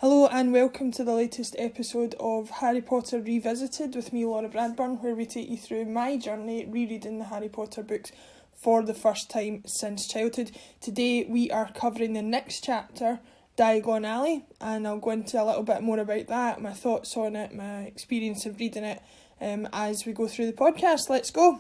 Hello and welcome to the latest episode of Harry Potter Revisited with me, Laura Bradburn, where we take you through my journey rereading the Harry Potter books for the first time since childhood. Today we are covering the next chapter, Diagon Alley, and I'll go into a little bit more about that, my thoughts on it, my experience of reading it as we go through the podcast. Let's go!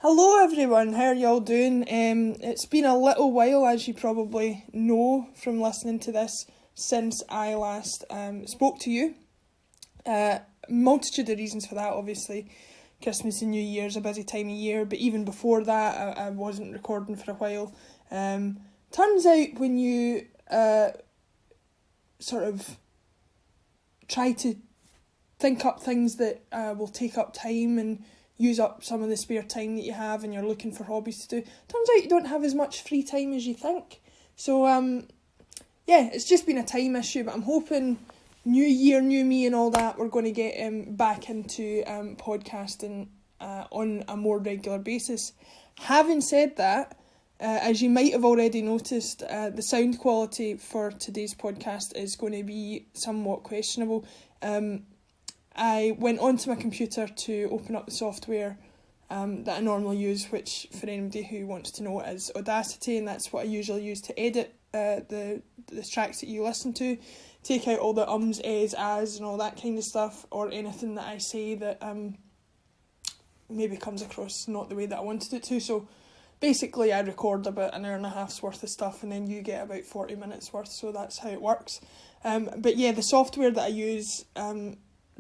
Hello everyone, how are y'all doing? It's been a little while, as you probably know from listening to this, since I last spoke to you. Multitude of reasons for that, obviously. Christmas and New Year's a busy time of year, but even before that I wasn't recording for a while. Turns out when you sort of try to think up things that will take up time and use up some of the spare time that you have and you're looking for hobbies to do, turns out you don't have as much free time as you think. So, it's just been a time issue, but I'm hoping new year, new me and all that, we're going to get back into podcasting on a more regular basis. Having said that, as you might have already noticed, the sound quality for today's podcast is going to be somewhat questionable. I went onto my computer to open up the software that I normally use, which for anybody who wants to know is Audacity, and that's what I usually use to edit the tracks that you listen to, take out all the ums, ehs, ahs and all that kind of stuff, or anything that I say that maybe comes across not the way that I wanted it to. So basically I record about an hour and a half's worth of stuff and then you get about 40 minutes worth, so that's how it works. But yeah, the software that I use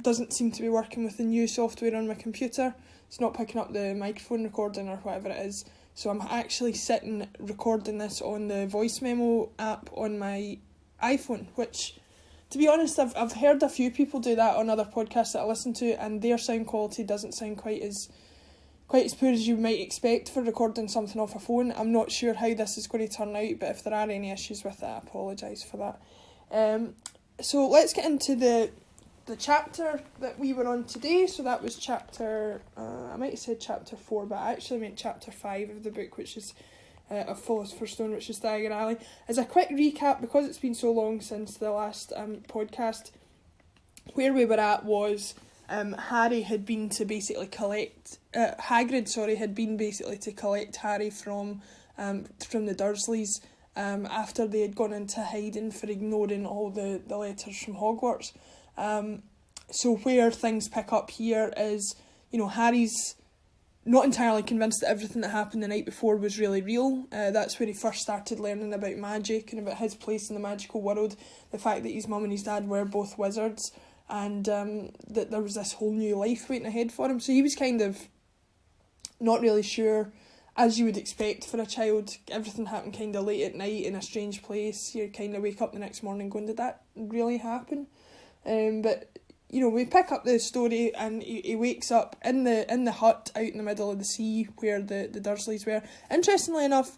doesn't seem to be working with the new software on my computer. It's not picking up the microphone recording or whatever it is. So I'm actually sitting recording this on the voice memo app on my iPhone, which, to be honest, I've heard a few people do that on other podcasts that I listen to, and their sound quality doesn't sound quite as poor as you might expect for recording something off a phone. I'm not sure how this is going to turn out, but if there are any issues with it, I apologise for that. So let's get into the chapter that we were on today. So that was chapter, I might have said chapter 4, but I actually meant chapter 5 of the book, which is of Philospher Stone, which is Diagon Alley. As a quick recap, because it's been so long since the last podcast, where we were at was Harry had been to basically collect, Hagrid had been basically to collect Harry from the Dursleys after they had gone into hiding for ignoring all the letters from Hogwarts. So where things pick up here is, Harry's not entirely convinced that everything that happened the night before was really real. That's where he first started learning about magic and about his place in the magical world, the fact that his mum and his dad were both wizards, and that there was this whole new life waiting ahead for him. So he was kind of not really sure, as you would expect for a child. Everything happened kind of late at night in a strange place. You kind of wake up the next morning going, did that really happen? But we pick up the story and he wakes up in the hut out in the middle of the sea where the Dursleys were. Interestingly enough,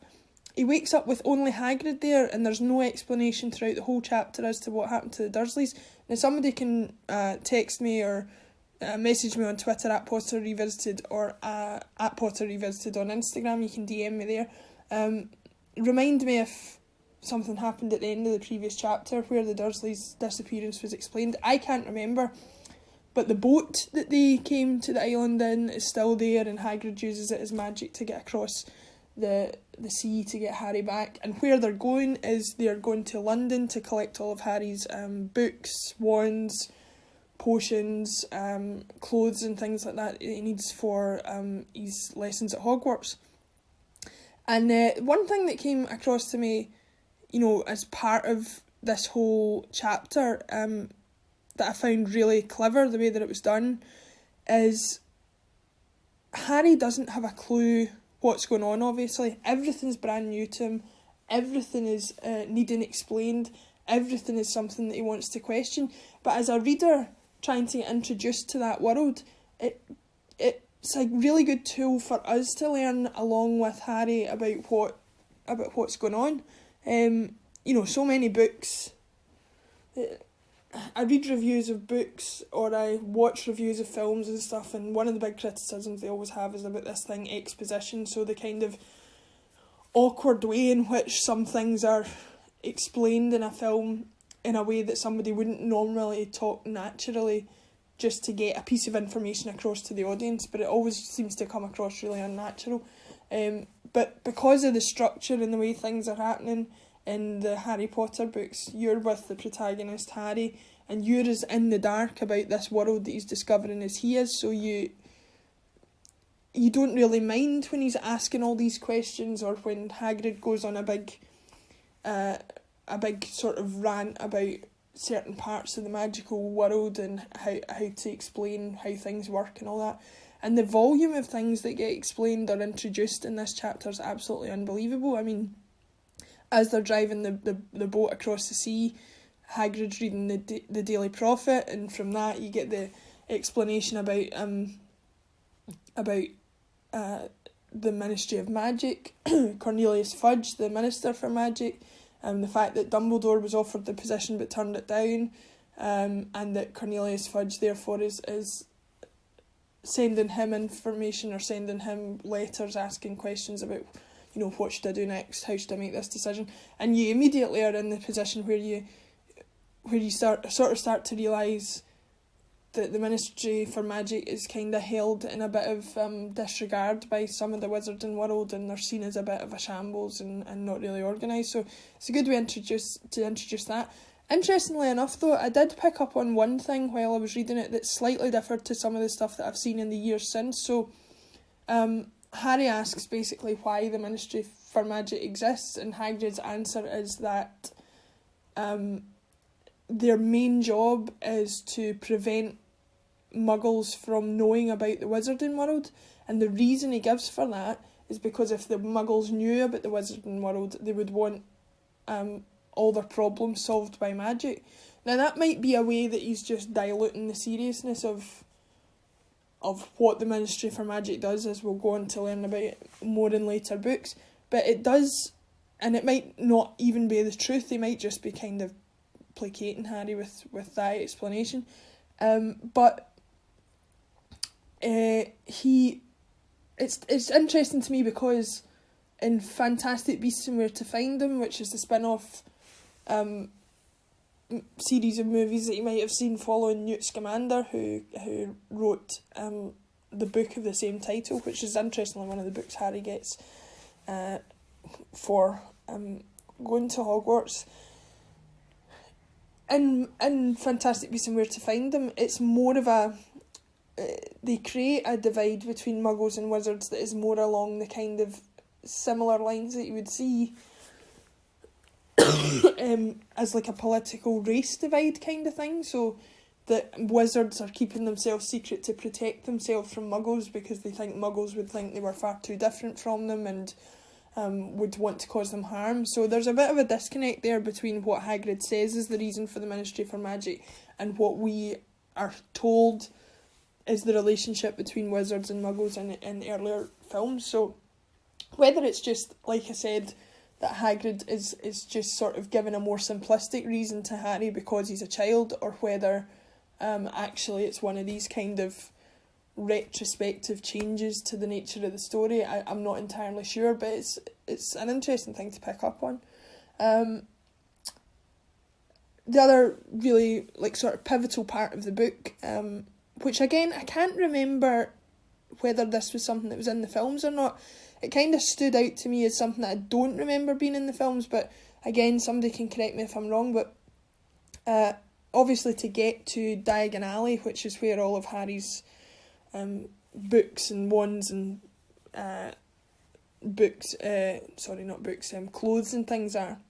he wakes up with only Hagrid there, and there's no explanation throughout the whole chapter as to what happened to the Dursleys. Now somebody can text me or message me on Twitter at Potter Revisited or at Potter Revisited on Instagram. You can DM me there. Remind me if something happened at the end of the previous chapter where the Dursleys' disappearance was explained. I can't remember, but the boat that they came to the island in is still there, and Hagrid uses it as magic to get across the sea to get Harry back. And where they're going is they're going to London to collect all of Harry's books, wands, potions, clothes and things like that he needs for his lessons at Hogwarts. And one thing that came across to me, as part of this whole chapter, that I found really clever, the way that it was done, is Harry doesn't have a clue what's going on, obviously. Everything's brand new to him. Everything is needing explained. Everything is something that he wants to question. But as a reader trying to get introduced to that world, it's a really good tool for us to learn along with Harry about what's going on. So many books. I read reviews of books or I watch reviews of films and stuff, and one of the big criticisms they always have is about this thing, exposition. So the kind of awkward way in which some things are explained in a film in a way that somebody wouldn't normally talk naturally just to get a piece of information across to the audience, but it always seems to come across really unnatural. But because of the structure and the way things are happening in the Harry Potter books, you're with the protagonist Harry, and you're as in the dark about this world that he's discovering as he is, so you don't really mind when he's asking all these questions, or when Hagrid goes on a big sort of rant about certain parts of the magical world and how to explain how things work and all that. And the volume of things that get explained or introduced in this chapter is absolutely unbelievable. I mean, as they're driving the boat across the sea, Hagrid's reading the Daily Prophet, and from that you get the explanation about the Ministry of Magic, Cornelius Fudge, the Minister for Magic, the fact that Dumbledore was offered the position but turned it down, and that Cornelius Fudge therefore is sending him information or sending him letters asking questions about, you know, what should I do next, how should I make this decision, and you immediately are in the position where you start to realise that the Ministry for Magic is kind of held in a bit of disregard by some of the wizarding world, and they're seen as a bit of a shambles and not really organised. So it's a good way to introduce that. Interestingly enough though, I did pick up on one thing while I was reading it that slightly differed to some of the stuff that I've seen in the years since. So Harry asks basically why the Ministry for Magic exists, and Hagrid's answer is that their main job is to prevent muggles from knowing about the wizarding world, and the reason he gives for that is because if the muggles knew about the wizarding world, they would want all their problems solved by magic. Now that might be a way that he's just diluting the seriousness of what the Ministry for Magic does, as we'll go on to learn about more in later books, but it does, and it might not even be the truth, they might just be kind of placating Harry with that explanation, but it's interesting to me because in Fantastic Beasts and Where to Find Them, which is the spin-off series of movies that you might have seen following Newt Scamander, who wrote the book of the same title, which is interestingly one of the books Harry gets for going to Hogwarts. In Fantastic Beasts and Where to Find Them, it's more of a... they create a divide between muggles and wizards that is more along the kind of similar lines that you would see as like a political race divide kind of thing. So that wizards are keeping themselves secret to protect themselves from muggles because they think muggles would think they were far too different from them and would want to cause them harm. So there's a bit of a disconnect there between what Hagrid says is the reason for the Ministry for Magic and what we are told is the relationship between wizards and muggles in earlier films. So whether it's just, like I said, that Hagrid is just sort of giving a more simplistic reason to Harry because he's a child, or whether actually it's one of these kind of retrospective changes to the nature of the story, I'm not entirely sure, but it's an interesting thing to pick up on. The other really like sort of pivotal part of the book, which again I can't remember whether this was something that was in the films or not. It kind of stood out to me as something that I don't remember being in the films, but again, somebody can correct me if I'm wrong, but obviously to get to Diagon Alley, which is where all of Harry's books and wands and clothes and things are,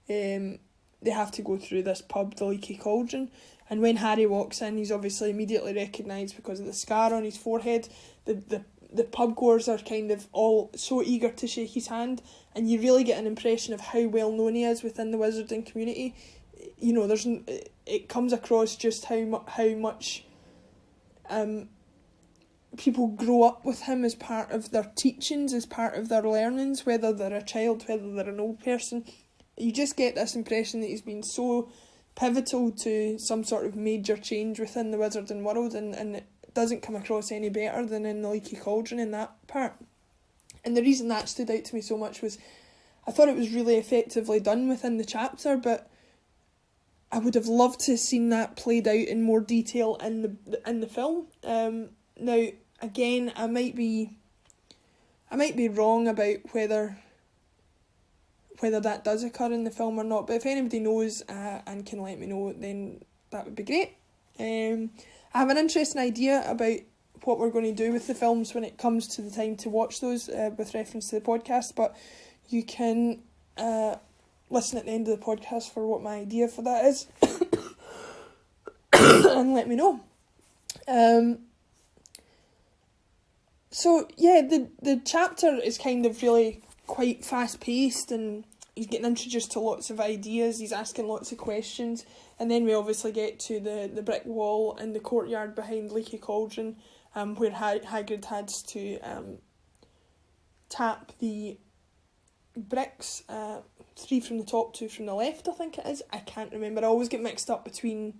they have to go through this pub, the Leaky Cauldron, and when Harry walks in, he's obviously immediately recognised because of the scar on his forehead. The pub goers are kind of all so eager to shake his hand, and you really get an impression of how well known he is within the wizarding community. You know, it comes across just how much people grow up with him as part of their teachings, as part of their learnings, whether they're a child, whether they're an old person. You just get this impression that he's been so pivotal to some sort of major change within the wizarding world, and it doesn't come across any better than in the Leaky Cauldron in that part. And the reason that stood out to me so much was I thought it was really effectively done within the chapter, but I would have loved to have seen that played out in more detail in the film. Now, again, I might be wrong about whether that does occur in the film or not, but if anybody knows and can let me know, then that would be great. I have an interesting idea about what we're going to do with the films when it comes to the time to watch those, with reference to the podcast, but you can listen at the end of the podcast for what my idea for that is and let me know. So yeah, the chapter is kind of really quite fast paced, and he's getting introduced to lots of ideas, he's asking lots of questions, and then we obviously get to the brick wall in the courtyard behind Leaky Cauldron, where Hagrid has to tap the bricks, 3 from the top, 2 from the left, I think it is. I can't remember. I always get mixed up between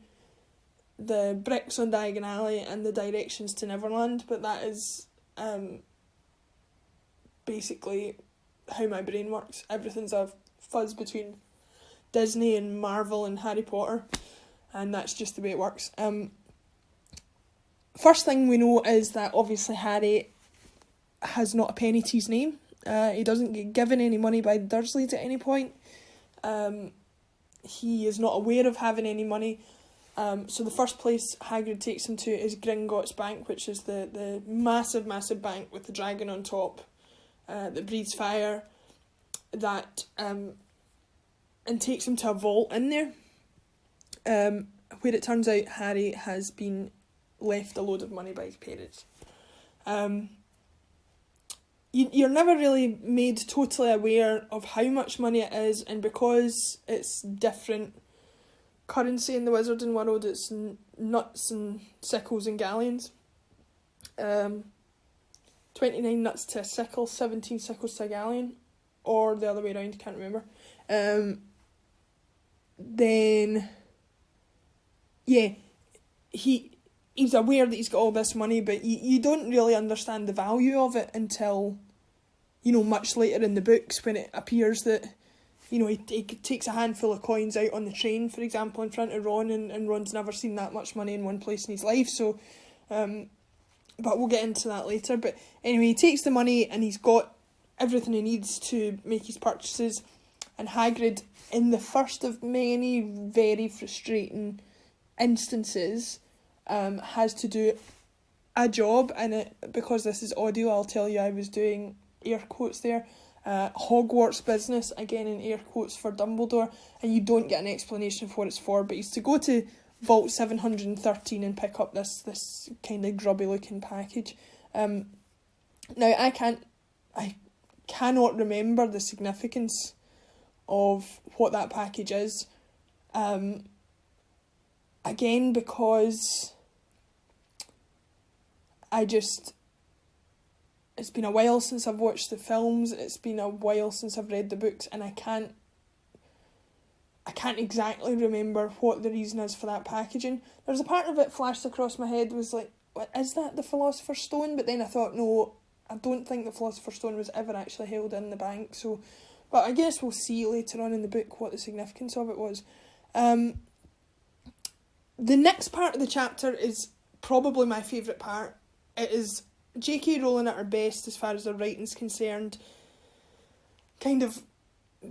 the bricks on Diagon Alley and the directions to Neverland, but that is basically how my brain works. Everything's a fuzz between Disney and Marvel and Harry Potter, and that's just the way it works. First thing we know is that obviously Harry has not a penny to his name. He doesn't get given any money by the Dursleys at any point. He is not aware of having any money. So the first place Hagrid takes him to is Gringotts Bank, which is the massive, massive bank with the dragon on top that breathes fire, and takes him to a vault in there, where it turns out Harry has been left a load of money by his parents. You're never really made totally aware of how much money it is, and because it's different currency in the wizarding world, it's nuts and sickles and galleons. 29 nuts to a sickle, 17 sickles to a galleon, or the other way around, can't remember. Then, yeah, he's aware that he's got all this money, but you don't really understand the value of it until, much later in the books, when it appears that, he takes a handful of coins out on the train, for example, in front of Ron, and Ron's never seen that much money in one place in his life, so, but we'll get into that later. But anyway, he takes the money, and he's got everything he needs to make his purchases, and Hagrid, in the first of many very frustrating instances, has to do a job, and because this is audio, I'll tell you I was doing air quotes there, Hogwarts business, again in air quotes for Dumbledore, and you don't get an explanation of what it's for, but he's to go to Vault 713 and pick up this kind of grubby looking package. Now I cannot remember the significance of what that package is, again because it's been a while since I've watched the films, it's been a while since I've read the books, and I can't exactly remember what the reason is for that packaging. There's a part of it flashed across my head, was like, what, is that the Philosopher's Stone? But then I thought, no, I don't think the Philosopher's Stone was ever actually held in the bank, so, but I guess we'll see later on in the book what the significance of it was. The next part of the chapter is probably my favourite part. It is J.K. Rowling at her best as far as her writing's concerned, kind of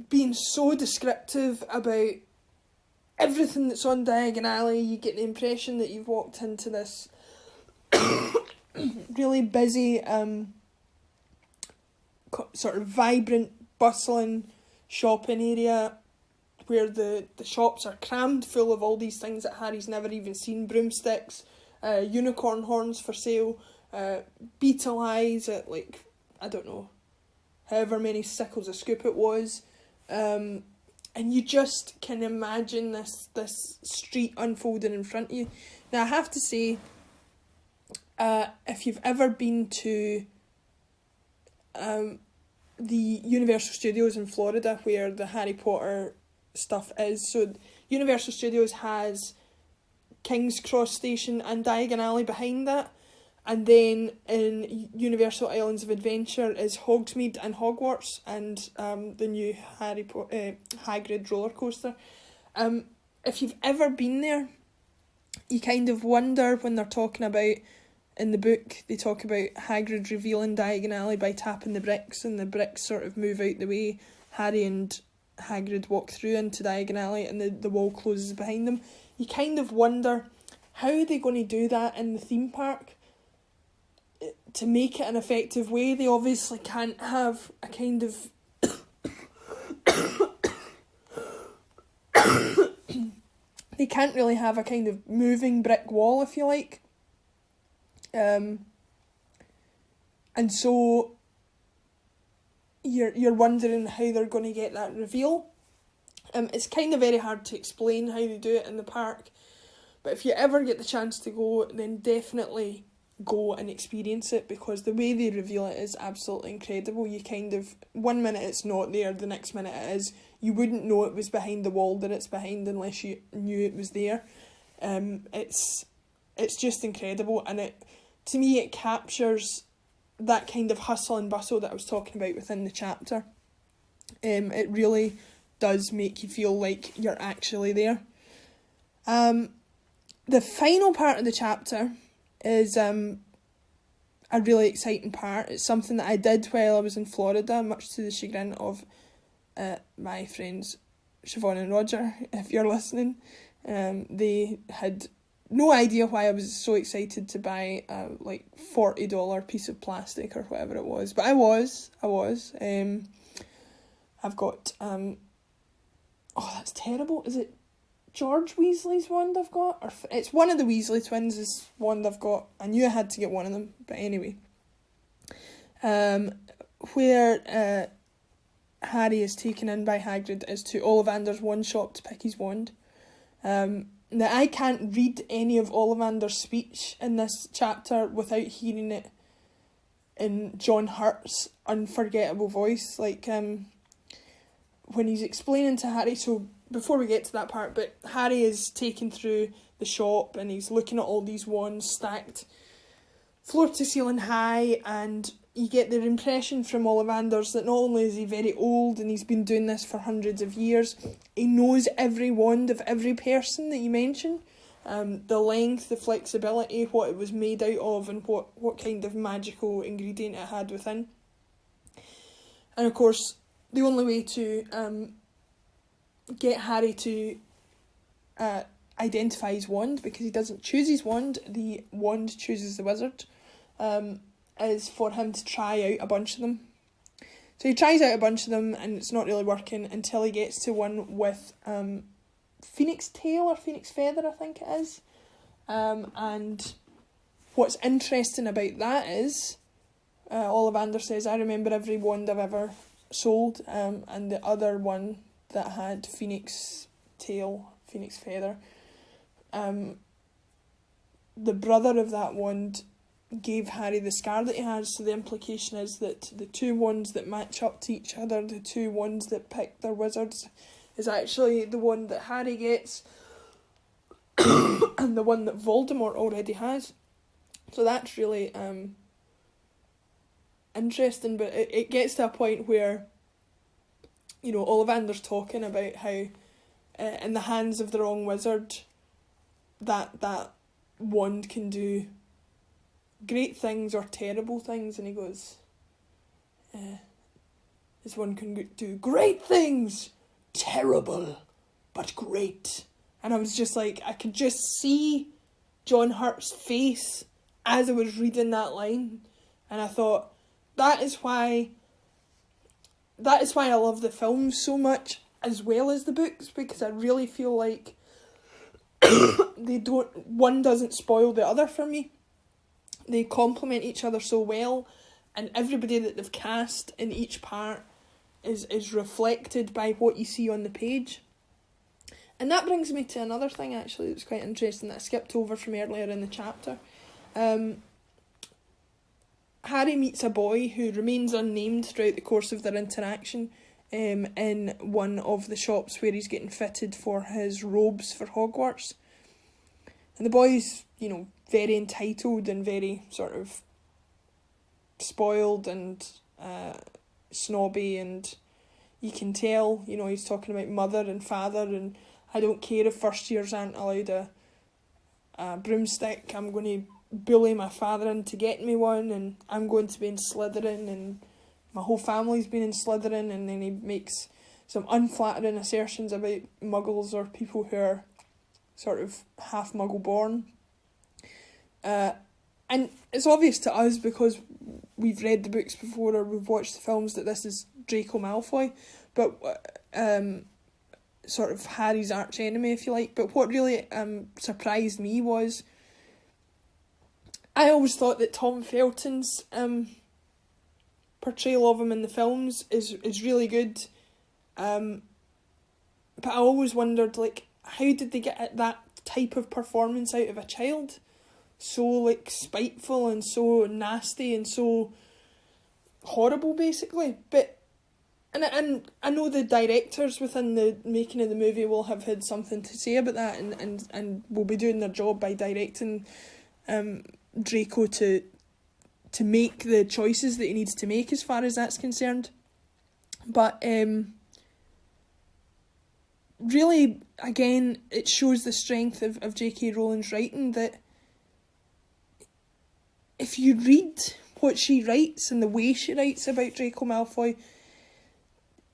being so descriptive about everything that's on Diagon Alley. You get the impression that you've walked into this really busy, sort of vibrant, bustling shopping area where the shops are crammed full of all these things that Harry's never even seen. Broomsticks, unicorn horns for sale, beetle eyes at, like, I don't know, however many sickles a scoop it was. And you just can imagine this street unfolding in front of you. Now, I have to say, if you've ever been to the Universal Studios in Florida, where the Harry Potter stuff is, so Universal Studios has King's Cross Station and Diagon Alley behind that, And then in Universal Islands of Adventure is Hogsmeade and Hogwarts, and the new Hagrid roller coaster. If you've ever been there, you kind of wonder when they're talking about, in the book, they talk about Hagrid revealing Diagon Alley by tapping the bricks, and the bricks sort of move out the way. Harry and Hagrid walk through into Diagon Alley, and the wall closes behind them. You kind of wonder, how are they going to do that in the theme park to make it an effective way? They obviously can't have a kind of they can't really have a kind of moving brick wall, if you like. And so you're wondering how they're going to get that reveal. It's kind of very hard to explain how they do it in the park, but if you ever get the chance to go, then definitely go and experience it, because the way they reveal it is absolutely incredible. You kind of, one minute it's not there, the next minute it is. You wouldn't know it was behind the wall that it's behind unless you knew it was there. It's just incredible, and to me it captures that kind of hustle and bustle that I was talking about within the chapter. It really does make you feel like you're actually there. The final part of the chapter is a really exciting part. It's something that I did while I was in Florida, much to the chagrin of my friends Siobhan and Roger, if you're listening. They had no idea why I was so excited to buy a like $40 piece of plastic or whatever it was, but I was. I've got oh, that's terrible. Is it George Weasley's wand I've got? Or it's one of the Weasley twins' wand I've got. I knew I had to get one of them, but anyway. Where Harry is taken in by Hagrid is to Ollivander's wand shop to pick his wand. Now, I can't read any of Ollivander's speech in this chapter without hearing it in John Hurt's unforgettable voice. Like, when he's explaining to Harry, so before we get to that part, but Harry is taken through the shop and he's looking at all these wands stacked floor to ceiling high, and you get the impression from Ollivander's that not only is he very old and he's been doing this for hundreds of years, he knows every wand of every person that you mention. The length, the flexibility, what it was made out of, and what kind of magical ingredient it had within. And of course, the only way to get Harry to identify his wand, because he doesn't choose his wand, the wand chooses the wizard, is for him to try out a bunch of them. So he tries out a bunch of them and it's not really working until he gets to one with Phoenix Tail or Phoenix Feather, I think it is. And what's interesting about that is Ollivander says, I remember every wand I've ever sold, and the other one that had Phoenix Tail, Phoenix Feather, the brother of that wand gave Harry the scar that he has, so the implication is that the two wands that match up to each other, the two wands that pick their wizards, is actually the one that Harry gets and the one that Voldemort already has. So that's really interesting, but it gets to a point where, you know, Ollivander's talking about how in the hands of the wrong wizard, that wand can do great things or terrible things, and he goes, this one can do great things, terrible, but great. And I was just like, I could just see John Hurt's face as I was reading that line, and I thought, that is why I love the films so much as well as the books, because I really feel like one doesn't spoil the other for me. They complement each other so well, and everybody that they've cast in each part is reflected by what you see on the page. And that brings me to another thing actually that's quite interesting that I skipped over from earlier in the chapter. Harry meets a boy who remains unnamed throughout the course of their interaction in one of the shops where he's getting fitted for his robes for Hogwarts. And the boy's, very entitled and very sort of spoiled and snobby, and you can tell, he's talking about mother and father, and I don't care if first years aren't allowed a broomstick, I'm going to bully my father into getting me one, and I'm going to be in Slytherin, and my whole family's been in Slytherin, and then he makes some unflattering assertions about muggles or people who are sort of half muggle born. And it's obvious to us because we've read the books before or we've watched the films that this is Draco Malfoy, but sort of Harry's arch enemy, if you like. But what really surprised me was I always thought that Tom Felton's portrayal of him in the films is really good, but I always wondered, like, how did they get that type of performance out of a child? So, like, spiteful and so nasty and so horrible, basically. But and I know the directors within the making of the movie will have had something to say about that, and will be doing their job by directing Draco to make the choices that he needs to make as far as that's concerned. But really, again, it shows the strength of J.K. Rowling's writing, that if you read what she writes and the way she writes about Draco Malfoy,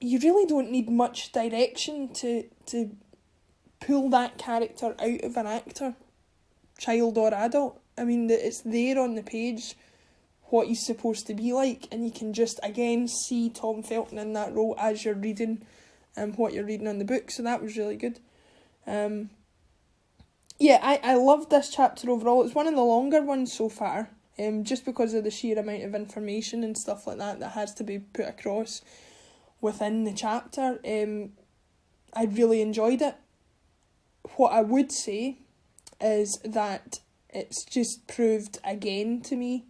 you really don't need much direction to pull that character out of an actor, child or adult. I mean, it's there on the page what he's supposed to be like, and you can just, again, see Tom Felton in that role as you're reading what you're reading on the book, so that was really good. I loved this chapter overall. It's one of the longer ones so far, just because of the sheer amount of information and stuff like that has to be put across within the chapter. I really enjoyed it. What I would say is that it's just proved again to me,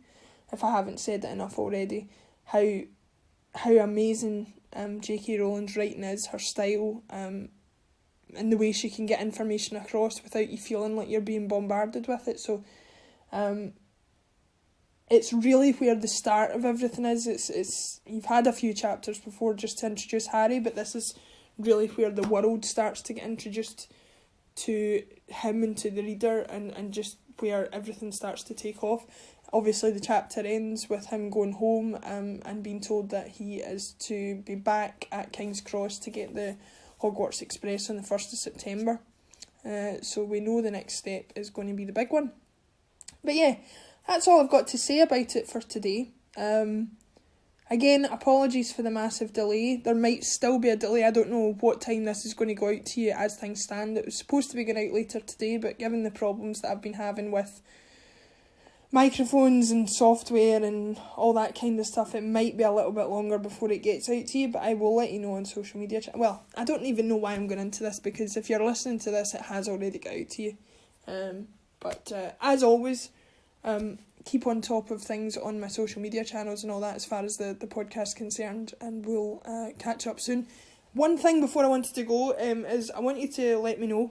if I haven't said it enough already, how amazing J.K. Rowling's writing is, her style, and the way she can get information across without you feeling like you're being bombarded with it. So it's really where the start of everything is. It's you've had a few chapters before just to introduce Harry, but this is really where the world starts to get introduced to him and to the reader, and just where everything starts to take off. Obviously, the chapter ends with him going home and being told that he is to be back at King's Cross to get the Hogwarts Express on the 1st of September. So we know the next step is going to be the big one. But yeah, that's all I've got to say about it for today. Again, apologies for the massive delay. There might still be a delay. I don't know what time this is going to go out to you as things stand. It was supposed to be going out later today, but given the problems that I've been having with microphones and software and all that kind of stuff, it might be a little bit longer before it gets out to you, but I will let you know on social media. Well, I don't even know why I'm going into this, because if you're listening to this, it has already got out to you. But as always, keep on top of things on my social media channels and all that as far as the podcast concerned, and we'll catch up soon. One thing before I wanted to go is I want you to let me know.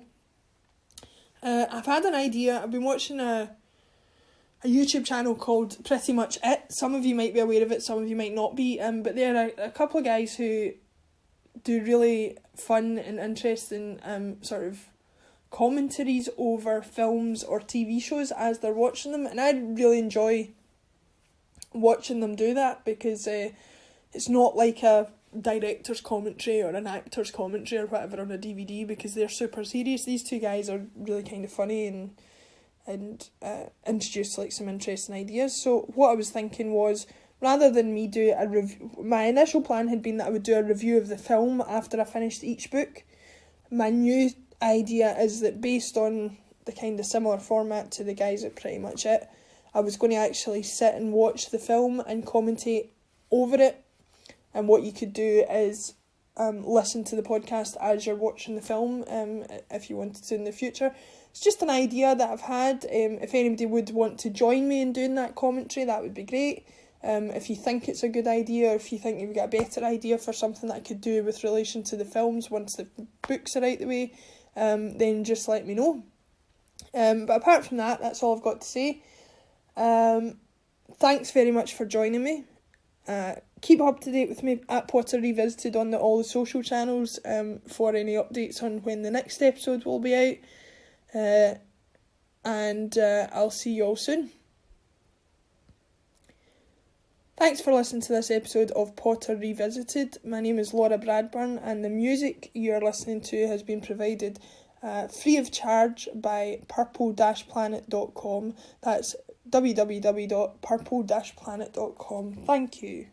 I've had an idea. I've been watching a YouTube channel called Pretty Much It. Some of you might be aware of it, some of you might not be, but they're a couple of guys who do really fun and interesting sort of commentaries over films or TV shows as they're watching them, and I really enjoy watching them do that, because it's not like a director's commentary or an actor's commentary or whatever on a DVD, because they're super serious. These two guys are really kind of funny and introduce like some interesting ideas. So what I was thinking was, rather than me do a review, my initial plan had been that I would do a review of the film after I finished each book. My new idea is that, based on the kind of similar format to the guys at Pretty Much It, I was going to actually sit and watch the film and commentate over it. And what you could do is listen to the podcast as you're watching the film, if you wanted to in the future. It's just an idea that I've had. If anybody would want to join me in doing that commentary, that would be great. If you think it's a good idea, or if you think you've got a better idea for something that I could do with relation to the films once the books are out the way, then just let me know. But apart from that, that's all I've got to say. Thanks very much for joining me. Keep up to date with me at Potter Revisited on all the social channels for any updates on when the next episode will be out. And I'll see you all soon. Thanks for listening to this episode of Potter Revisited. My name is Laura Bradburn, and the music you're listening to has been provided free of charge by purple-planet.com. That's www.purple-planet.com. Thank you.